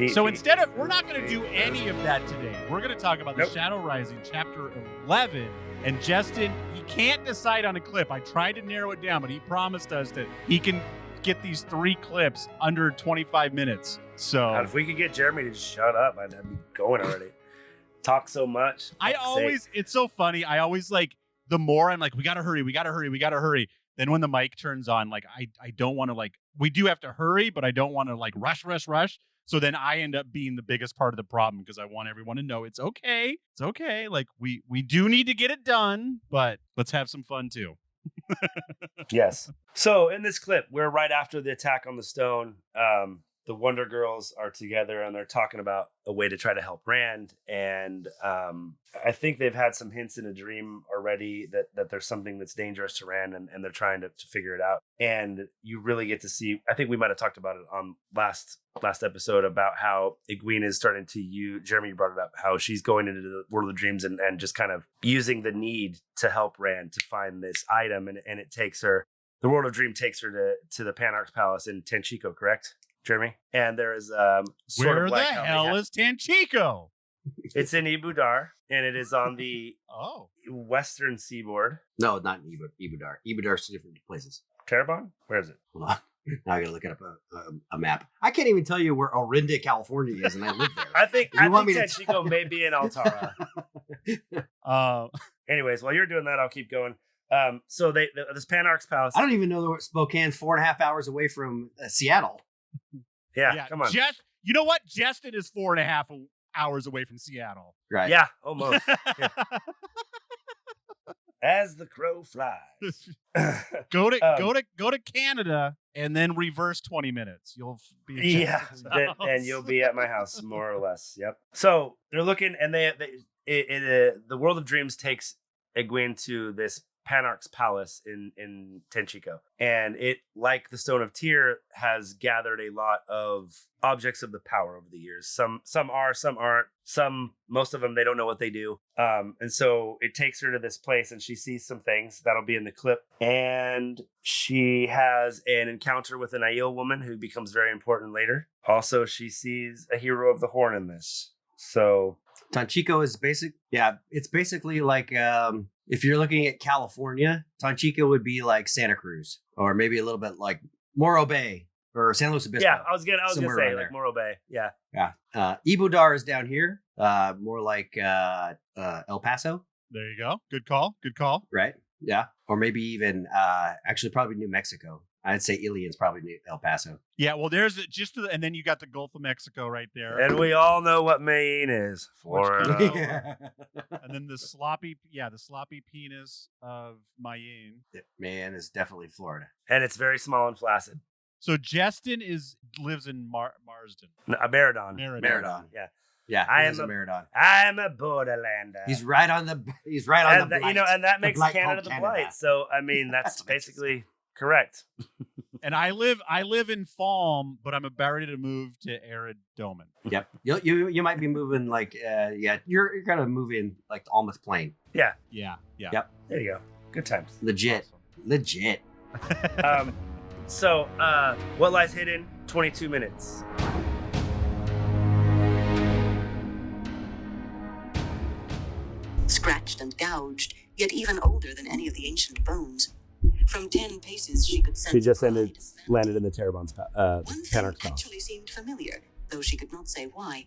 So instead of, we're not going to do any of that today. We're going to talk about the Shadow Rising, chapter 11. And Justin, he can't decide on a clip. I tried to narrow it down, but he promised us that he can get these 3 clips under 25 minutes. So God, if we could get Jeremy to just shut up, I'd be going already. Talk so much. It's so funny. I always like, the more I'm like, we got to hurry. Then when the mic turns on, like, I don't want to, like, we do have to hurry, but I don't want to, like, rush. So then I end up being the biggest part of the problem because I want everyone to know it's okay. It's okay. Like, we do need to get it done, but let's have some fun too. Yes. So in this clip, we're right after the attack on the stone. The Wonder Girls are together and they're talking about a way to try to help Rand. And I think they've had some hints in a dream already that there's something that's dangerous to Rand, and they're trying to figure it out. And you really get to see, I think we might have talked about it on last episode about how Egwene is starting to use, Jeremy brought it up, how she's going into the world of dreams and just kind of using the need to help Rand to find this item. And it takes her, the world of dream takes her to the Panarch's palace in Tanchico, correct? Jeremy? And there is sort Where of the like hell is Tanchico? It's in Ibudar, and it is on the western seaboard. No, not in Ibudar. Ibudar's 2 different places. Terabon? Where is it? Hold on. Now I gotta look it up a map. I can't even tell you where Orinda, California is, and I live there. I think Tanchico may be in Altara. Anyways, while you're doing that, I'll keep going. So this Panarch's palace. I don't even know that Spokane's 4.5 hours away from Seattle. Yeah, come on. You know what? Justin is 4.5 hours away from Seattle. Right. Yeah, almost. Yeah. As the crow flies. Go to Canada and then reverse 20 minutes. You'll be and you'll be at my house more or less. Yep. So they're looking, and the world of dreams takes Egwene to this Panarch's palace in Tanchico, and it, like the Stone of Tyr, has gathered a lot of objects of the power over the years. Some are, some aren't. Most of them, they don't know what they do. And so it takes her to this place, and she sees some things that'll be in the clip. And she has an encounter with an Aiel woman who becomes very important later. Also, she sees a hero of the horn in this. So Tanchico is it's basically like if you're looking at California, Tanchico would be like Santa Cruz, or maybe a little bit like Morro Bay or San Luis Obispo. Yeah, I was gonna say like Morro Bay. Yeah. Ibudar is down here, more like El Paso. There you go. Good call. Right. Yeah. Or maybe even actually probably New Mexico. I'd say Ilian's probably El Paso. Yeah, well, there's and then you got the Gulf of Mexico right there. And we all know what Maine is. Florida. And then the sloppy penis of Maine. Man, is definitely Florida. And it's very small and flaccid. So Justin lives in Marsden. Meridon. Yeah. Yeah, I am a Meridon. I'm a borderlander. He's right on the blight. And that makes Canada the blight. So I mean, that's basically correct. And I live in Falm, but I'm about ready to move to Arid Domen. Yep. You might be moving like you're gonna move in like the Almoth Plain. Yeah. Yep. There you go. Good times. Legit. So what lies hidden? 22 minutes. Scratched and gouged, yet even older than any of the ancient bones. From 10 paces, she could sense. She just landed in the Terabon's One thing actually seemed familiar, though she could not say why.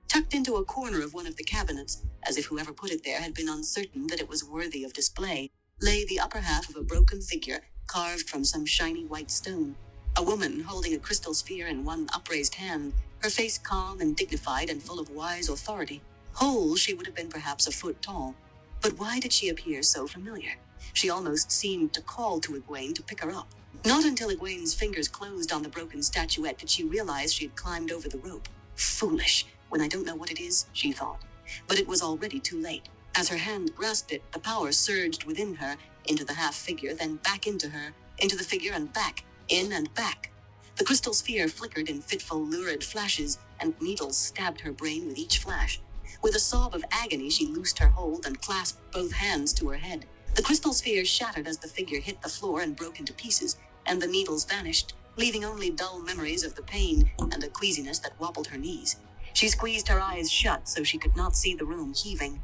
Tucked into a corner of one of the cabinets, as if whoever put it there had been uncertain that it was worthy of display, lay the upper half of a broken figure carved from some shiny white stone. A woman holding a crystal sphere in one upraised hand, her face calm and dignified and full of wise authority. Whole, she would have been perhaps a foot tall. But why did she appear so familiar? She almost seemed to call to Egwene to pick her up. Not until Egwene's fingers closed on the broken statuette did she realize she had climbed over the rope. Foolish, when I don't know what it is, she thought. But it was already too late. As her hand grasped it, the power surged within her, into the half-figure, then back into her, into the figure and back, in and back. The crystal sphere flickered in fitful, lurid flashes, and needles stabbed her brain with each flash. With a sob of agony, she loosed her hold and clasped both hands to her head. The crystal sphere shattered as the figure hit the floor and broke into pieces, and the needles vanished, leaving only dull memories of the pain and a queasiness that wobbled her knees. She squeezed her eyes shut so she could not see the room heaving.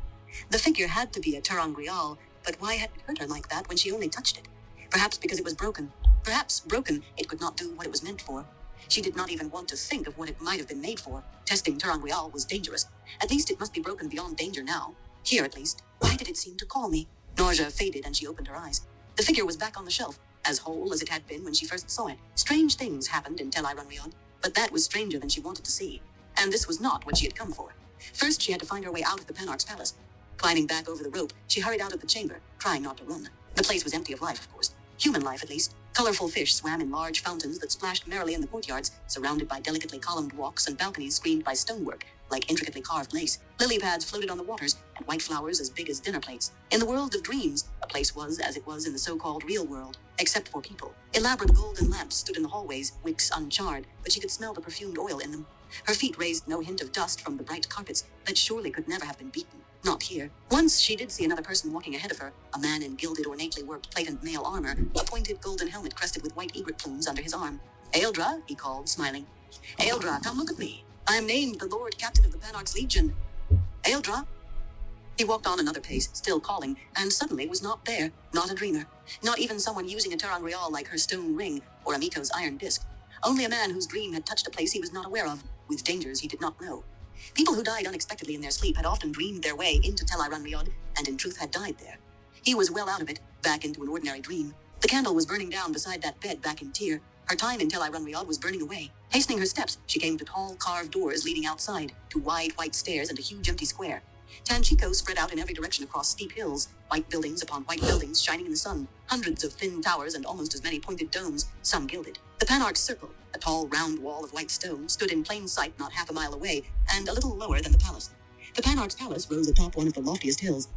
The figure had to be a ter'angreal, but why had it hurt her like that when she only touched it? Perhaps because it was broken. Perhaps, broken, it could not do what it was meant for. She did not even want to think of what it might have been made for. Testing ter'angreal was dangerous. At least it must be broken beyond danger now. Here, at least. Why did it seem to call me? Nausea faded and she opened her eyes. The figure was back on the shelf, as whole as it had been when she first saw it. Strange things happened in Tel'aran'rhiod, but that was stranger than she wanted to see. And this was not what she had come for. First, she had to find her way out of the Panarch's palace. Climbing back over the rope, she hurried out of the chamber, trying not to run. The place was empty of life, of course. Human life, at least. Colorful fish swam in large fountains that splashed merrily in the courtyards, surrounded by delicately columned walks and balconies screened by stonework, like intricately carved lace. Lily pads floated on the waters, and white flowers as big as dinner plates. In the world of dreams, a place was as it was in the so-called real world, except for people. Elaborate golden lamps stood in the hallways, wicks uncharred, but she could smell the perfumed oil in them. Her feet raised no hint of dust from the bright carpets that surely could never have been beaten. Not here. Once she did see another person walking ahead of her, a man in gilded, ornately worked plate and mail armor, a pointed golden helmet crested with white egret plumes under his arm. Eildra, he called, smiling. Eildra, come look at me. I am named the Lord Captain of the Panarch's Legion. Eildra. He walked on another pace, still calling, and suddenly was not there. Not a dreamer. Not even someone using a ter'angreal like her stone ring or Amiko's iron disc. Only a man whose dream had touched a place he was not aware of, with dangers he did not know. People who died unexpectedly in their sleep had often dreamed their way into Tel'aran'rhiod, and in truth had died there. He was well out of it, back into an ordinary dream. The candle was burning down beside that bed back in Tyr. Her time in Tel'aran'rhiod was burning away. Hastening her steps, she came to tall carved doors leading outside, to wide white stairs and a huge empty square. Tanchico spread out in every direction across steep hills, white buildings upon white buildings shining in the sun, hundreds of thin towers and almost as many pointed domes, some gilded. The Panarch's circle, a tall round wall of white stone, stood in plain sight not half a mile away, and a little lower than the palace. The Panarch's palace rose atop one of the loftiest hills.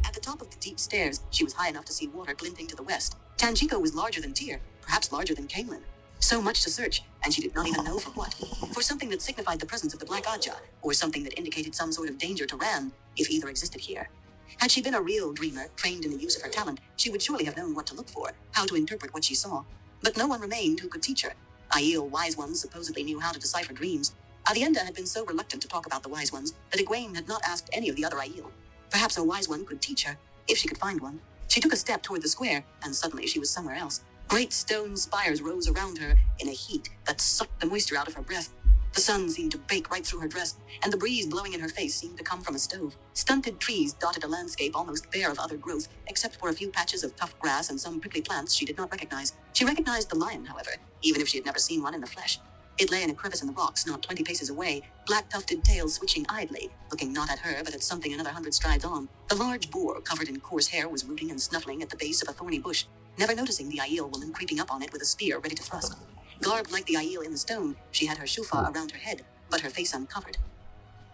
At the top of the deep stairs, she was high enough to see water glinting to the west. Tanchico was larger than Tyr, perhaps larger than Camelin. So much to search, and she did not even know for what. For something that signified the presence of the Black Aja, or something that indicated some sort of danger to Rand, if either existed here. Had she been a real dreamer, trained in the use of her talent, she would surely have known what to look for, how to interpret what she saw. But no one remained who could teach her. Aiel Wise Ones supposedly knew how to decipher dreams. Avienda had been so reluctant to talk about the Wise Ones that Egwene had not asked any of the other Aiel. Perhaps a Wise One could teach her, if she could find one. She took a step toward the square, and suddenly she was somewhere else. Great stone spires rose around her in a heat that sucked the moisture out of her breath. The sun seemed to bake right through her dress, and the breeze blowing in her face seemed to come from a stove. Stunted trees dotted a landscape almost bare of other growth, except for a few patches of tough grass and some prickly plants she did not recognize. She recognized the lion, however, even if she had never seen one in the flesh. It lay in a crevice in the rocks, not 20 paces away, black tufted tail switching idly, looking not at her but at something another 100 strides on. The large boar, covered in coarse hair, was rooting and snuffling at the base of a thorny bush, never noticing the Aiel woman creeping up on it with a spear ready to thrust. Garbed like the Aiel in the stone, she had her shufa around her head, but her face uncovered.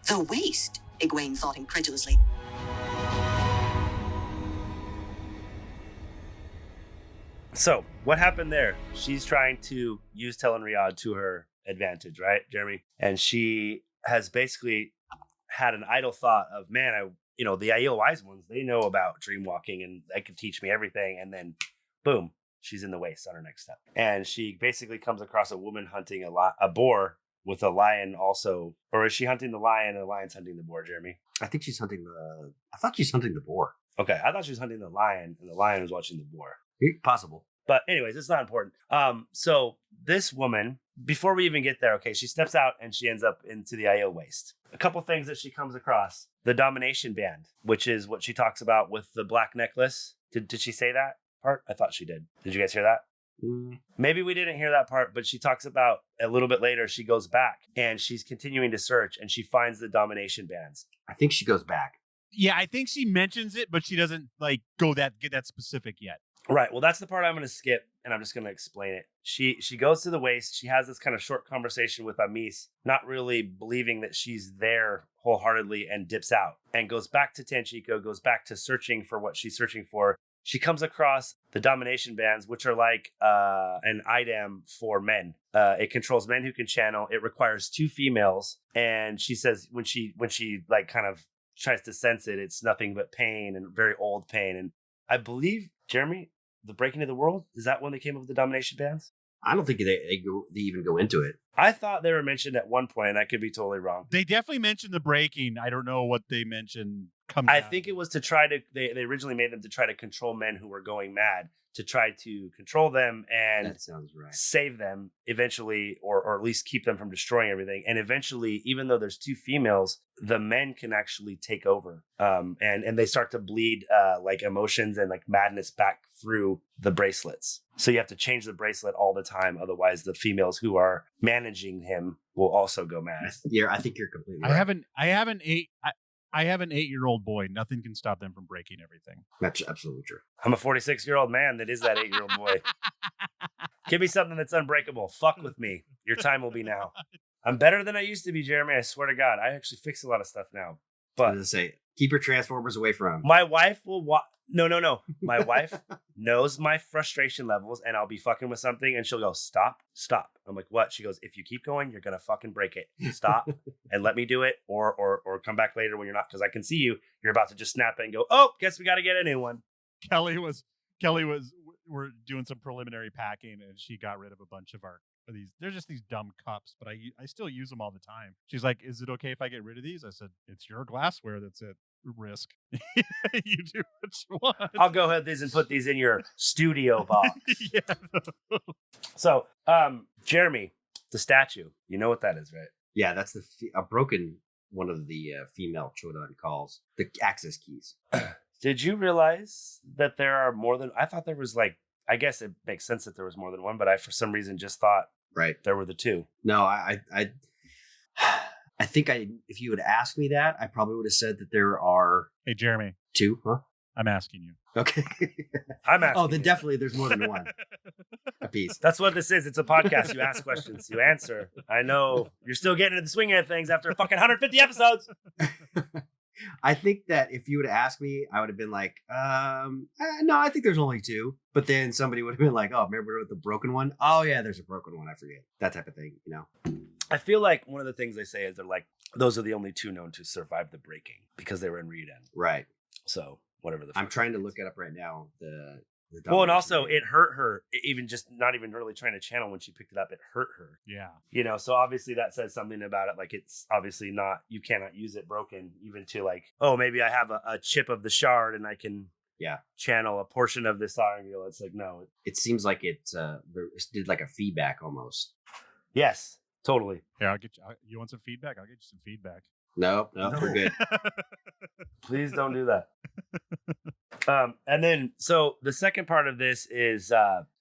The waist, Egwene thought incredulously. So, what happened there? She's trying to use Tel'aran'rhiod to her advantage, right, Jeremy? And she has basically had an idle thought of, man, the Aiel Wise Ones, they know about dreamwalking and they can teach me everything. And then, boom, she's in the waste on her next step. And she basically comes across a woman hunting a boar with a lion also. Or is she hunting the lion and the lion's hunting the boar, Jeremy? I thought she's hunting the boar. Okay, I thought she was hunting the lion and the lion was watching the boar. Possible. But anyways, it's not important. So this woman, before we even get there, okay, she steps out and she ends up into the Aiel waste. A couple things that she comes across. The domination band, which is what she talks about with the black necklace. Did she say that part? I thought she did. Did you guys hear that? Maybe we didn't hear that part, but she talks about a little bit later, she goes back and she's continuing to search and she finds the domination bands. I think she goes back. Yeah, I think she mentions it, but she doesn't get that specific yet. Right. Well, that's the part I'm going to skip, and I'm just going to explain it. She goes to the waste. She has this kind of short conversation with Amis, not really believing that she's there wholeheartedly, and dips out and goes back to Tanchico, goes back to searching for what she's searching for. She comes across the domination bands, which are like an item for men. It controls men who can channel. It requires 2 females, and she says when she like kind of tries to sense it, it's nothing but pain and very old pain. And I believe, Jeremy, the Breaking of the World, is that when they came up with the domination bands? I don't think they even go into it. I thought they were mentioned at one point, and I could be totally wrong. They definitely mentioned the breaking. I don't know what they mentioned. I think it was to try to, they originally made them to try to control men who were going mad, to try to control them and That sounds right. save them eventually, or at least keep them from destroying everything. And eventually, even though there's 2 females, the men can actually take over. And they start to bleed like emotions and like madness back through the bracelets. So you have to change the bracelet all the time. Otherwise, the females who are managing him will also go mad. Yeah, I think you're completely right. I have an 8-year-old boy. Nothing can stop them from breaking everything. That's absolutely true. I'm a 46-year-old man that is that 8-year-old boy. Give me something that's unbreakable. Fuck with me. Your time will be now. I'm better than I used to be, Jeremy. I swear to God. I actually fix a lot of stuff now. But As I say, keep your Transformers away from him. my wife will No. My wife knows my frustration levels, and I'll be fucking with something, and she'll go, stop. I'm like, what? She goes, if you keep going, you're going to fucking break it. Stop and let me do it, or come back later when you're not, because I can see you're about to just snap it and go, oh, guess we got to get a new one. Kelly was we're doing some preliminary packing, and she got rid of a bunch of these. They're just these dumb cups, but I still use them all the time. She's like, is it okay if I get rid of these? I said, it's your glassware that's at risk. You do what you want. I'll go ahead and put these in your studio box. Yeah. So, Jeremy, the statue, you know what that is, right? Yeah, that's a broken one of the female Chodan calls the access keys. Did you realize that there are more than, I thought there was like, I guess it makes sense that there was more than one, but I, for some reason, just thought Right. there were the 2. No, I think if you had asked me that, I probably would have said that there are Hey, Jeremy, 2. Huh? I'm asking you. Okay. I'm asking. Oh, then you. definitely there's more than one. A piece. That's what this is. It's a podcast. You ask questions, you answer. I know you're still getting into the swing of things after fucking 150 episodes. I think that if you would have asked me, I would have been like, no, I think there's only 2. But then somebody would have been like, oh, remember the broken one? Oh, yeah, there's a broken one. I forget. That type of thing, you know? I feel like one of the things they say is they're like, those are the only 2 known to survive the breaking because they were in Reed End. Right. So whatever the I'm fuck trying it to is. look it up right now. The Well, and domination also rate. it hurt her, even just not even really trying to channel when she picked it up, it hurt her. Yeah. You know, so obviously that says something about it. Like, it's obviously not, you cannot use it broken, even to like, oh, maybe I have a chip of the shard and I can channel a portion of this ter'angreal. It's like, no. It seems like it did like a feedback almost. Yes, totally. Here, I'll get you. You want some feedback? I'll get you some feedback. No, we're good. Please don't do that. And then, so the second part of this is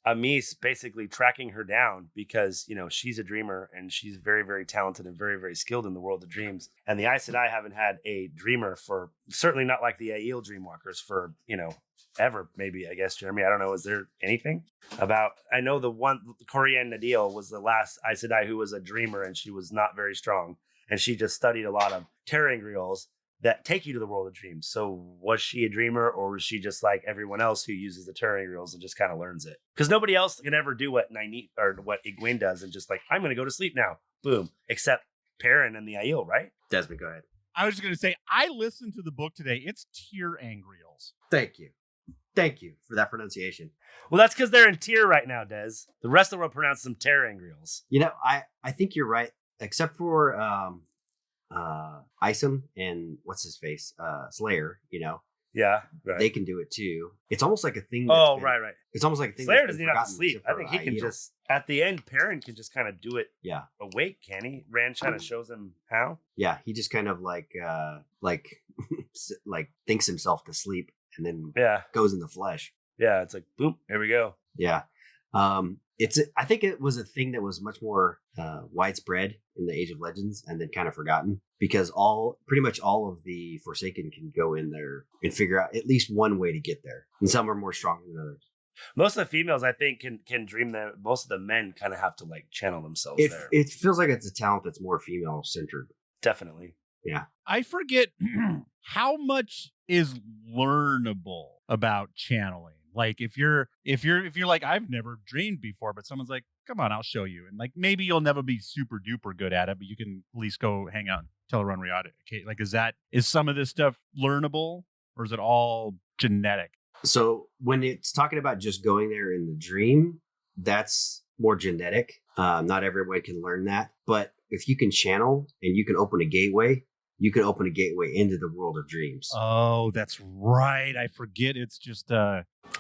Amis basically tracking her down because, you know, she's a dreamer and she's very, very talented and very, very skilled in the world of dreams. And the Aes Sedai haven't had a dreamer for, certainly not like the Aiel Dreamwalkers for, you know, ever, maybe, I guess, Jeremy. I don't know. Is there anything about, I know the one, Corianne Nadil was the last Aes Sedai who was a dreamer and she was not very strong. And she just studied a lot of ter'angreals that take you to the world of dreams. So was she a dreamer, or was she just like everyone else who uses the ter'angreals and just kind of learns it? Because nobody else can ever do what Nynaeve or what Egwene does and just like, I'm going to go to sleep now. Boom. Except Perrin and the Aiel, right? Desmond, go ahead. I was just going to say, I listened to the book today. It's ter'angreals. Thank you for that pronunciation. Well, that's because they're in tier right now, Des. The rest of the world pronounce them ter'angreals. You know, I think you're right, except for Isom and what's his face, Slayer. You know, Yeah, right. they can do it too. It's almost like a thing. Right. It's almost like a thing. Slayer that's doesn't been even have to forgotten sleep. except I think for he can Aiel. just, at the end, Perrin can just kind of do it Yeah, awake, can he? Rand kind of shows him how. yeah. He just kind of like like thinks himself to sleep and then Yeah, goes in the flesh. yeah. It's like, boom, here we go. Yeah. I think it was a thing that was much more widespread in the Age of Legends and then kind of forgotten because pretty much all of the Forsaken can go in there and figure out at least one way to get there. And some are more strong than others. Most of the females, I think, can dream that. Most of the men kind of have to like channel themselves there. It feels like it's a talent that's more female centered. Definitely. I forget how much is learnable about channeling. Like if you're like, I've never dreamed before, but someone's like, come on, I'll show you. And like, maybe you'll never be super duper good at it, but you can at least go hang out, Tel'aran'rhiod. Okay. Like, is some of this stuff learnable or is it all genetic? So when it's talking about just going there in the dream, that's more genetic. Not everyone can learn that. But if you can channel and you can open a gateway, you can open a gateway into the world of dreams. Oh, that's right. I forget. It's just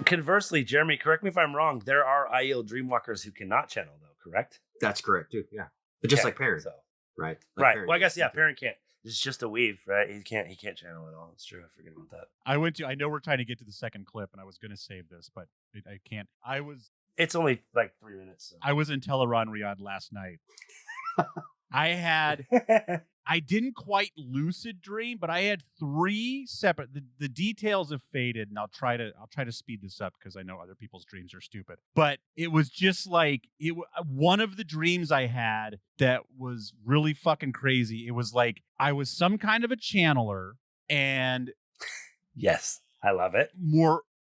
Conversely, Jeremy, correct me if I'm wrong. There are Aiel Dreamwalkers who cannot channel, though. Correct? That's correct too. Yeah, but just like Perrin, So right? Like right. Perrin Well, I guess can't. Perrin can't. It's just a weave, right? He can't channel at all. It's true. I forget about that. I know we're trying to get to the second clip, and I was going to save this, but I can't. It's only like 3 minutes. So. I was in Tel'aran'rhiod last night. I didn't quite lucid dream, but I had 3 separate. The details have faded, and I'll try to speed this up because I know other people's dreams are stupid. But it was just like one of the dreams I had that was really fucking crazy. It was like I was some kind of a channeler, and Yes, I love it.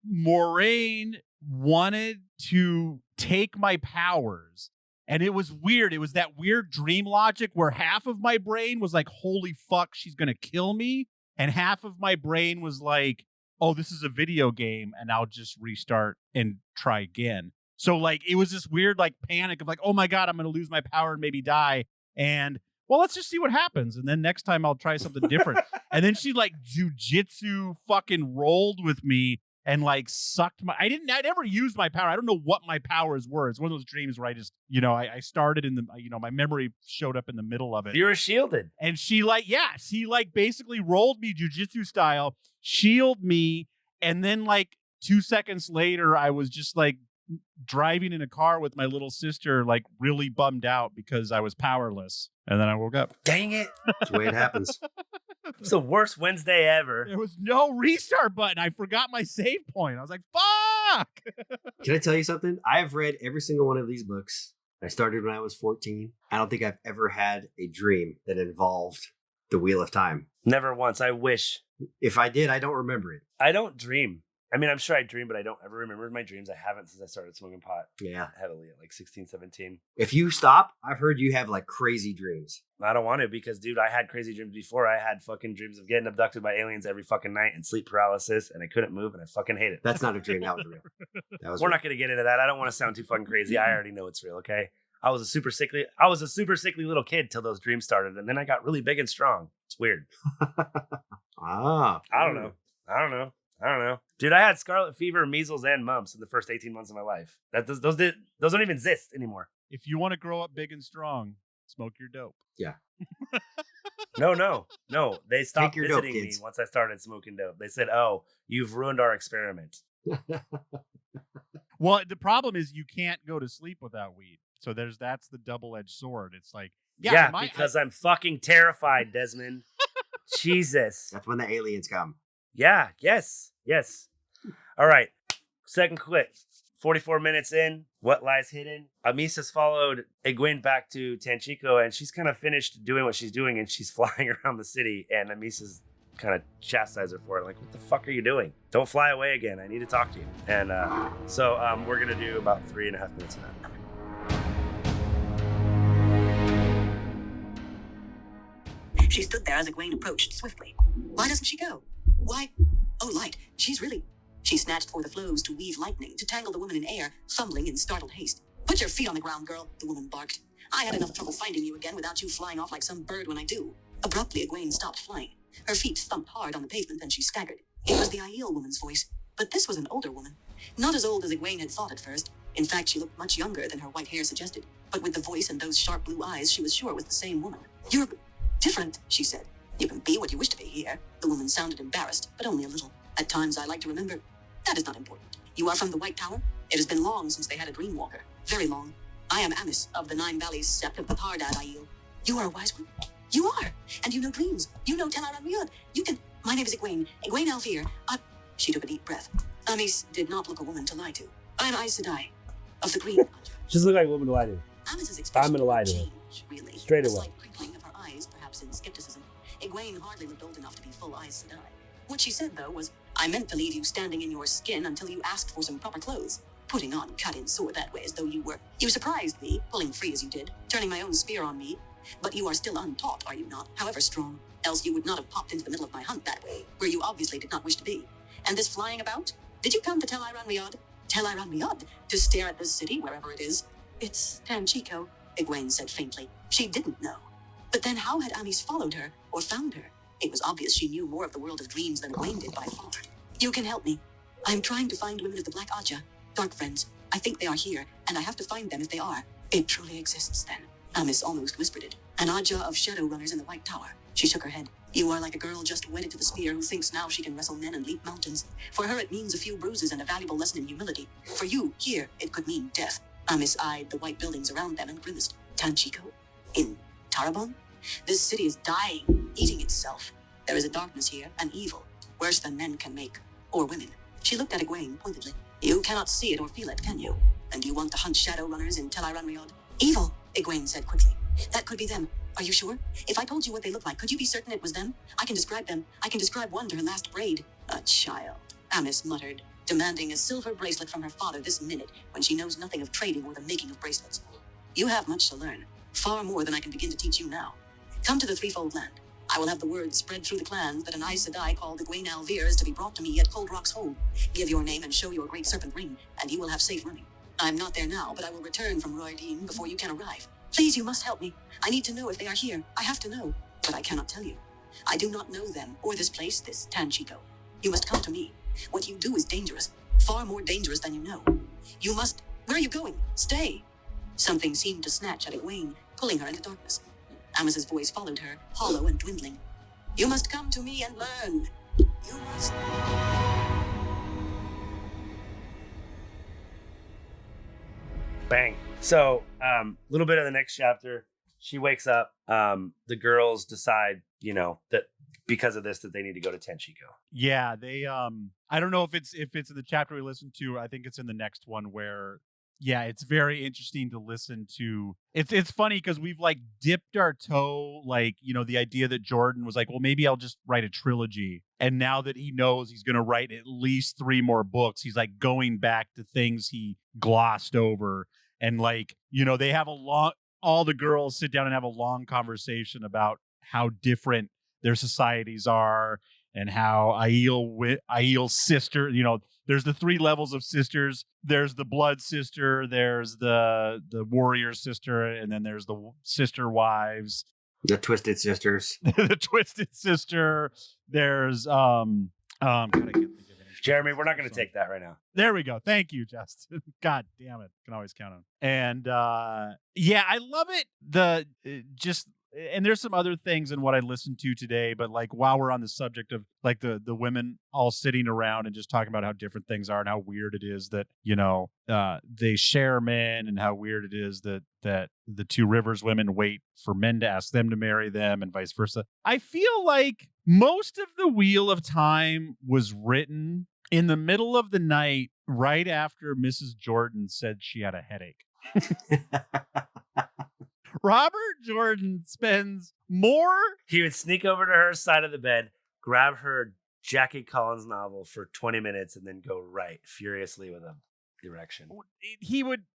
Moraine wanted to take my powers. And it was weird. It was that weird dream logic where half of my brain was like, holy fuck, she's going to kill me. And half of my brain was like, oh, this is a video game and I'll just restart and try again. So like, it was this weird like panic of like, oh my God, I'm going to lose my power and maybe die. And well, let's just see what happens. And then next time I'll try something different. And then she like jujitsu fucking rolled with me and like sucked I never used my power. I don't know what my powers were. It's one of those dreams where I just, I started in the, my memory showed up in the middle of it. You were shielded. And she basically rolled me jujitsu style, shielded me. And then like 2 seconds later, I was just like driving in a car with my little sister, like really bummed out because I was powerless. And then I woke up. Dang it. That's the way it happens. It's the worst Wednesday ever. There was no restart button. I forgot my save point. I was like, fuck. Can I tell you something? I have read every single one of these books. I started when I was 14. I don't think I've ever had a dream that involved the Wheel of Time. Never once. I wish. If I did, I don't remember it. I don't dream. I mean, I'm sure I dream, but I don't ever remember my dreams. I haven't since I started smoking pot. Yeah. Heavily at like 16, 17. If you stop, I've heard you have like crazy dreams. I don't want to because, dude, I had crazy dreams before. I had fucking dreams of getting abducted by aliens every fucking night and sleep paralysis, and I couldn't move, and I fucking hate it. That's not a dream. That was real. We're not going to get into that. I don't want to sound too fucking crazy. I already know it's real, okay? I was a super sickly little kid till those dreams started, and then I got really big and strong. It's weird. I don't know. Dude, I had scarlet fever, measles, and mumps in the first 18 months of my life. Those don't even exist anymore. If you want to grow up big and strong, smoke your dope. Yeah. No. They stopped your dope, visiting me kids. once I started smoking dope. They said, "Oh, you've ruined our experiment." Well, the problem is you can't go to sleep without weed. So that's the double-edged sword. It's like, because I'm fucking terrified, Desmond. Jesus. That's when the aliens come. Yeah, yes. All right. Second clip. 44 minutes in. What lies hidden? Amisa's followed Egwene back to Tanchico, and she's kind of finished doing what she's doing, and she's flying around the city, and Amisa's kind of chastise her for it. Like, what the fuck are you doing? Don't fly away again. I need to talk to you. And so we're going to do about 3.5 minutes of that. She stood there as Egwene approached swiftly. Why doesn't she go? Why? Oh, light. She snatched for the flows to weave lightning, to tangle the woman in air, fumbling in startled haste. Put your feet on the ground, girl, the woman barked. I had enough trouble finding you again without you flying off like some bird when I do. Abruptly, Egwene stopped flying. Her feet thumped hard on the pavement, and she staggered. It was the Aiel woman's voice, but this was an older woman. Not as old as Egwene had thought at first. In fact, she looked much younger than her white hair suggested. But with the voice and those sharp blue eyes, she was sure it was the same woman. You're different, she said. You can be what you wish to be here. The woman sounded embarrassed, but only a little. At times, I like to remember, that is not important. You are from the White Tower? It has been long since they had a Dreamwalker. Very long. I am Amis of the Nine Valleys, Sept of the Thardad Aiel. You are a wise one. You are. And you know dreams. You know Tel'aran'rhiod. You can... My name is Egwene. Egwene Alfir. She took a deep breath. Amis did not look a woman to lie to. I am Aes Sedai of the Green Hunter. Just look like a woman to lie to. Amis's expression I'm gonna lie to her. changed, really. Straight A away. slight crinkling of her eyes, perhaps in skepticism. Egwene hardly looked old enough to be full Aes Sedai. What she said, though, was, I meant to leave you standing in your skin until you asked for some proper clothes. Putting on cut-in sword that way as though you were. You surprised me, pulling free as you did, turning my own spear on me. But you are still untaught, are you not, however strong? Else you would not have popped into the middle of my hunt that way, where you obviously did not wish to be. And this flying about? Did you come to Tel'aran'rhiod? Tel'aran'rhiod? To stare at this city, wherever it is? It's Tanchico, Egwene said faintly. She didn't know. But then how had Amis followed her or found her? It was obvious she knew more of the world of dreams than Egwene did by far. You can help me. I'm trying to find women of the Black Aja, dark friends. I think they are here, and I have to find them if they are. It truly exists then. Amis almost whispered it. An Aja of shadow runners in the White Tower. She shook her head. You are like a girl just wedded to the spear who thinks now she can wrestle men and leap mountains. For her it means a few bruises and a valuable lesson in humility. For you, here, it could mean death. Amis eyed the white buildings around them and grimaced. Tanchico? In Tarabon? This city is dying, eating itself. There is a darkness here, an evil, worse than men can make. Or women. She looked at Egwene pointedly. You cannot see it or feel it, can you? And you want to hunt shadow runners in Tel'aran'rhiod? Evil, Egwene said quickly. That could be them. Are you sure? If I told you what they look like, could you be certain it was them? I can describe them. I can describe one to her last braid. A child, Amis muttered, demanding a silver bracelet from her father this minute when she knows nothing of trading or the making of bracelets. You have much to learn. Far more than I can begin to teach you now. Come to the Threefold Land. I will have the word spread through the clans that an Aes Sedai called Egwene Alvear is to be brought to me at Cold Rock's Hold. Give your name and show your great serpent ring, and you will have safe running. I'm not there now, but I will return from Royardeen before you can arrive. Please, you must help me. I need to know if they are here. I have to know, but I cannot tell you. I do not know them, or this place, this Tanchico. You must come to me. What you do is dangerous, far more dangerous than you know. You must... Where are you going? Stay. Something seemed to snatch at Egwene, pulling her into darkness. Amis's voice followed her, hollow and dwindling. You must come to me and learn. You must... Bang. So, a little bit of the next chapter, she wakes up. The girls decide, that because of this, that they need to go to Tanchico. Yeah, they I don't know if it's in the chapter we listened to. I think it's in the next one where it's very interesting to listen to. It's funny because we've like dipped our toe, the idea that Jordan was like, well, maybe I'll just write a trilogy. And now that he knows he's going to write at least 3 more books, he's like going back to things he glossed over. And they have all the girls sit down and have a long conversation about how different their societies are and how Aiel's sister, there's the 3 levels of sisters. There's the blood sister, there's the warrior sister, and then there's the sister wives. The twisted sisters. The twisted sister. There's God, I can't think of it. Jeremy, we're not going to take that right now. There we go. Thank you, Justin. God damn it. Can always count on. And I love it. And there's some other things in what I listened to today, but while we're on the subject of the women all sitting around and just talking about how different things are and how weird it is that, they share men, and how weird it is that the 2 Rivers women wait for men to ask them to marry them and vice versa. I feel like most of the Wheel of Time was written in the middle of the night, right after Mrs. Jordan said she had a headache. Robert Jordan spends more... He would sneak over to her side of the bed, grab her Jackie Collins novel for 20 minutes, and then go right furiously with a erection. He wouldn't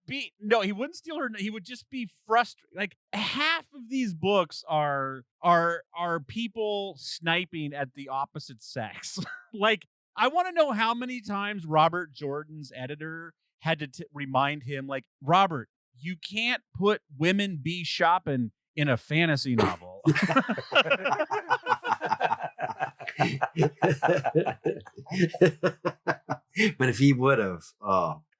steal her. He would just be frustrated. Half of these books are people sniping at the opposite sex. I want to know how many times Robert Jordan's editor had to remind him, Robert, you can't put women be shopping in a fantasy novel. But if he would have,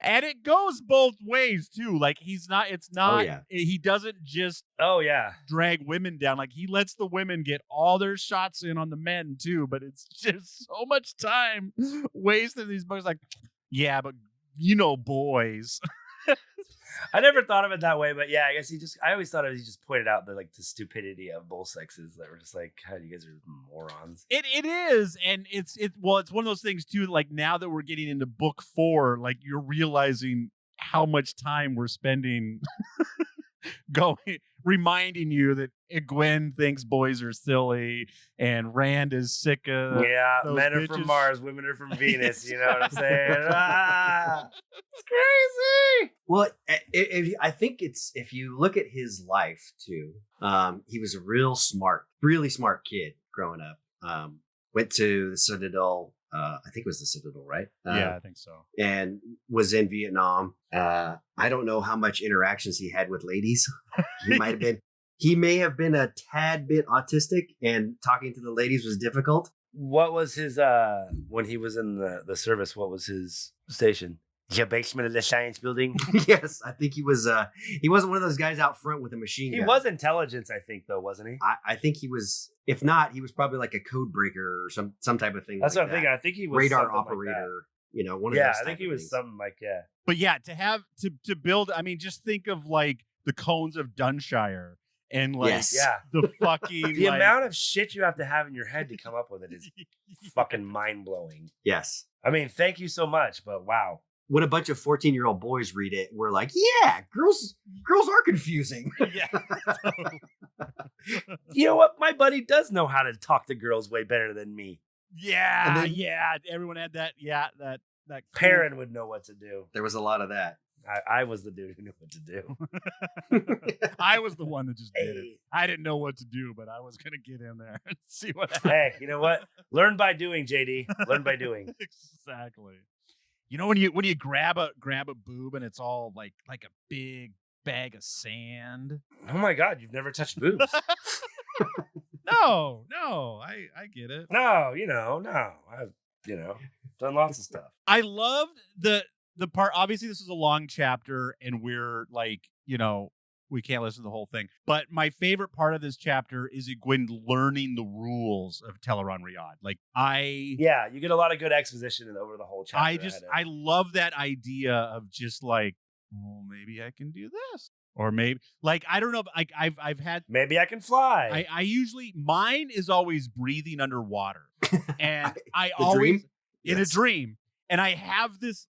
and it goes both ways too. He doesn't just drag women down. He lets the women get all their shots in on the men too, but it's just so much time wasted in these books. But boys. I never thought of it that way, but yeah, I guess I always thought he just pointed out the stupidity of both sexes that were just how you guys are morons. It is, and it's one of those things too. Now that we're getting into book 4, you're realizing how much time we're spending reminding you that Egwene thinks boys are silly and Rand is sick of men are from Mars, women are from Venus. You know what I'm saying? It's crazy. Well, I think if you look at his life too, he was a really smart kid growing up. Went to the Citadel I think it was the Citadel, right? Yeah, I think so. And was in Vietnam. I don't know how much interactions he had with ladies. He may have been a tad bit autistic, and talking to the ladies was difficult. What was his when he was in the service? What was his station? The basement of the science building. Yes, I think he was. He wasn't one of those guys out front with a machine gun. He was intelligence, I think, though, wasn't he? I think he was. If not, he was probably like a code breaker or some type of thing. That's like what I'm thinking. I think he was radar operator. Like one of those. Yeah, I type think he of was things. something like But yeah, to build. I mean, just think of like the cones of Dunshire and like Yes. Yeah. the fucking The like, amount of shit you have to have in your head to come up with it is fucking mind blowing. Yes. I mean, thank you so much, but wow. When a bunch of 14-year-old boys read it, we're like, yeah, girls are confusing. Yeah. You know what? My buddy does know how to talk to girls way better than me. Yeah, And then- yeah. Everyone had that. Yeah, that cool- Perrin would know what to do. There was a lot of that. I was the dude who knew what to do. I was the one that just did it. Hey. I didn't know what to do, but I was gonna get in there and see what happened. Hey, you know what? Learn by doing, JD. Learn by doing. Exactly. You know when you grab a boob and it's all like a big bag of sand. Oh my God, you've never touched boobs. No, I get it. No. I've, done lots of stuff. I loved the part. Obviously, this is a long chapter, and we're like, we can't listen to the whole thing. But my favorite part of this chapter is Egwene learning the rules of Tel'aran'rhiod. Like Yeah, you get a lot of good exposition over the whole chapter. I love that idea of just like, well, maybe I can do this, or maybe like I don't know. Like I've had. Maybe I can fly. I usually mine is always breathing underwater, and I The always dream? in Yes. a dream, and I have this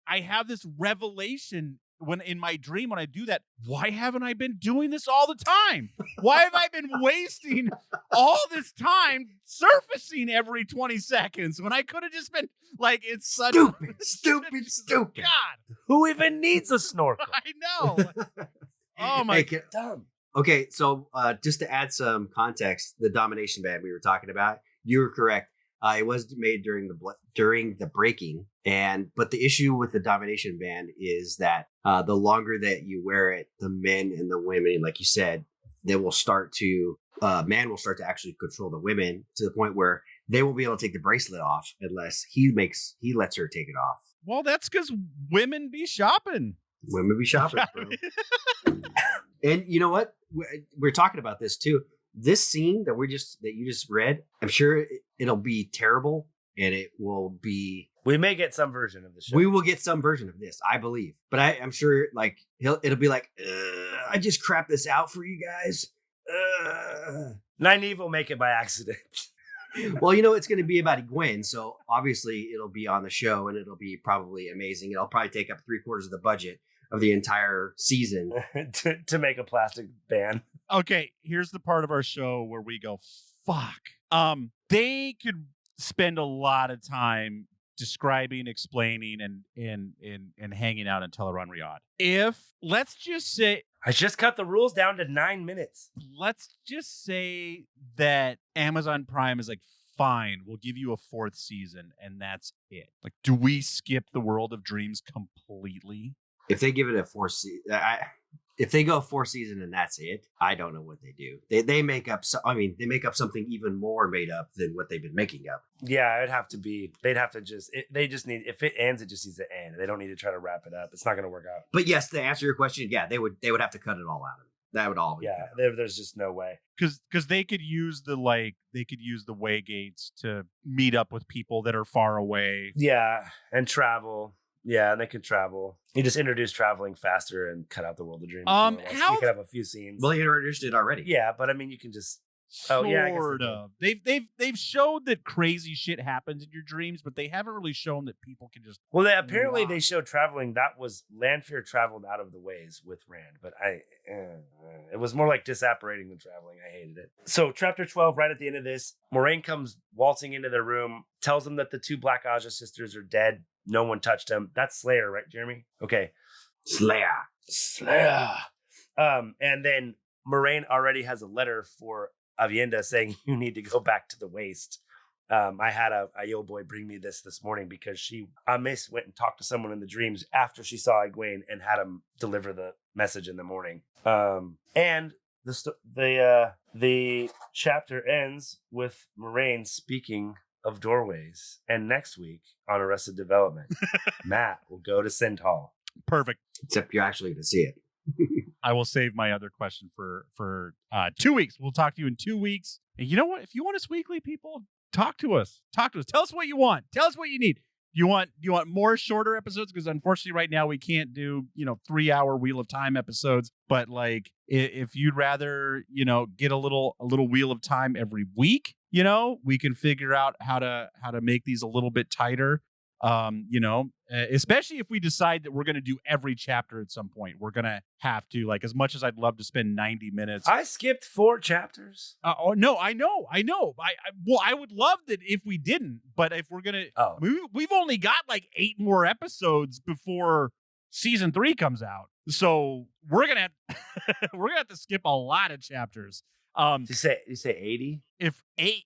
revelation when in my dream when I do that. Why haven't I been doing this all the time? Why have I been wasting all this time surfacing every 20 seconds when I could have just been like it's such Stupid. God. Who even needs a snorkel? I know. Oh my Hey, Dumb. Okay, so just to add some context, the domination band we were talking about, you were correct. It was made during the breaking, but the issue with the domination band is that the longer that you wear it, the men and the women, like you said, they will start to man will start to actually control the women to the point where they won't be able to take the bracelet off unless he lets her take it off. Well, that's because women be shopping. Women be shopping, bro. And you know what? We're talking about this too. This scene that you just read, I'm sure it'll be terrible, and it will be. We may get some version of the show. We will get some version of this, I believe. But I'm sure, like it'll be like, I just crap this out for you guys. Nynaeve will make it by accident. Well, it's going to be about Egwene, so obviously it'll be on the show, and it'll be probably amazing. It'll probably take up 3/4 of the budget of the entire season. to make a plastic band. Okay, here's the part of our show where we go, fuck. They could spend a lot of time describing, explaining, and hanging out in Tel'aran'rhiod. Let's just say I just cut the rules down to 9 minutes. let's just say that Amazon Prime is like, fine, we'll give you a 4th season, and that's it. Like, do we skip the World of Dreams completely? If they give it a 4 season, if they go 4 season and that's it, I don't know what they do. They make up. They make up something even more made up than what they've been making up. Yeah, it'd have to be. They'd have to they just need. If it ends, it just needs to end. They don't need to try to wrap it up. It's not going to work out. But yes, to answer your question, yeah, they would have to cut it all out. That would all. Be Yeah, cut. there's just no way. Because they could use the way gates to meet up with people that are far away. Yeah, and travel. Yeah, and they could travel. You just introduce traveling faster and cut out the World of Dreams. more or less. how- You could have a few scenes. Well, you introduced it already. Yeah, but I mean, you can just. Oh, yeah, I guess they Sort did. of. They've showed that crazy shit happens in your dreams, but they haven't really shown that people can just. Well, apparently Wow. they showed traveling. That was Lanfear traveled out of the ways with Rand, but it was more like disapparating than traveling. I hated it. So chapter 12, right at the end of this, Moraine comes waltzing into their room, tells them that the 2 Black Aja sisters are dead. No one touched them. That's Slayer, right, Jeremy? Okay. Slayer. And then Moraine already has a letter for Avienda saying you need to go back to the waste. I had a yo boy bring me this morning because Miss went and talked to someone in the dreams after she saw Egwene and had him deliver the message in the morning. And the chapter ends with Moraine speaking of doorways. And next week on Arrested Development, Matt will go to Centaur. Perfect. Except you're actually going to see it. I will save my other question for 2 weeks. We'll talk to you in 2 weeks. And you know what? If you want us weekly, people, talk to us. Talk to us. Tell us what you want. Tell us what you need. Do you want more shorter episodes? Because unfortunately, right now we can't do 3-hour Wheel of Time episodes. But like, if you'd rather get a little Wheel of Time every week, we can figure out how to make these a little bit tighter. Especially if we decide that we're going to do every chapter at some point, we're going to have to, like, as much as I'd love to spend 90 minutes. I skipped 4 chapters. No, I know. I would love that if we didn't, but if we're going to, we've only got like 8 more episodes before season 3 comes out. So we're going to have to skip a lot of chapters. You say 80? If 8,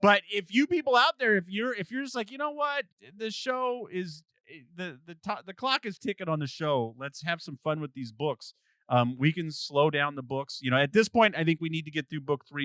but if you people out there, if you're just like, you know what, the show is the clock is ticking on the show. Let's have some fun with these books. We can slow down the books. At this point, I think we need to get through book 4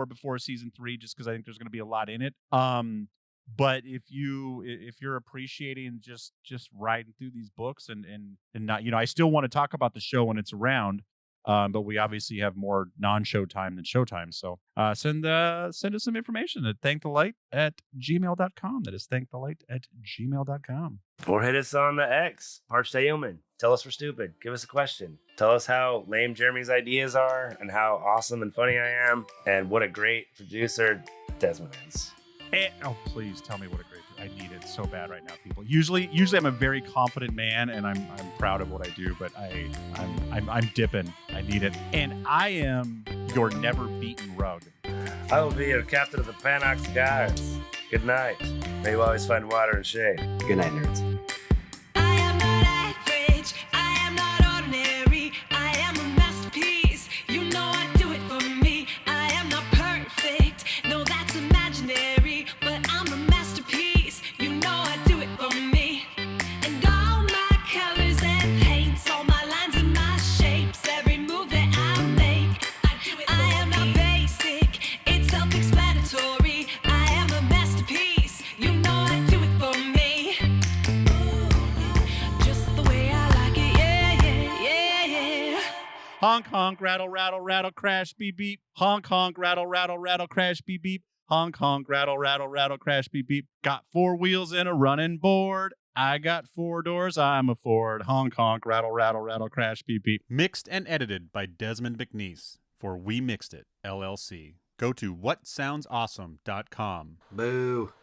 before season 3, just because I think there's going to be a lot in it. But if you're appreciating just riding through these books and not, I still want to talk about the show when it's around. But we obviously have more non-show time than showtime. So send us some information at thankthelight@gmail.com. That is thankthelight@gmail.com. Or hit us on the X, Parched Human. Tell us we're stupid. Give us a question. Tell us how lame Jeremy's ideas are and how awesome and funny I am and what a great producer Desmond is. Please tell me what a great. I need it so bad right now, people. Usually I'm a very confident man, and I'm proud of what I do. But I'm dipping. I need it, and I am your never beaten rug. I will be your captain of the Panarch guards. Good night. May you always find water and shade. Good night, nerds. I am not average. I am not ordinary. I am a masterpiece. You know I do it for me. I am not perfect. No, that's imaginary. But I'm a masterpiece. You know I do it for me. And all my colors and paints, all my lines and my shapes, every move that I make, I do it for me. I am not basic. It's self-explanatory. I am a masterpiece. You know I do it for me. Ooh, just the way I like it. Yeah, yeah, yeah, yeah. Honk honk, rattle rattle rattle, crash beep beep. Honk honk, rattle rattle rattle, crash beep beep. Honk honk, rattle rattle rattle, crash beep beep. Got 4 wheels and a running board. I got 4 doors, I'm a Ford. Honk honk, rattle rattle rattle, crash beep beep. Mixed and edited by Desmond McNeese for We Mixed It LLC. Go to whatsoundsawesome.com. Boo.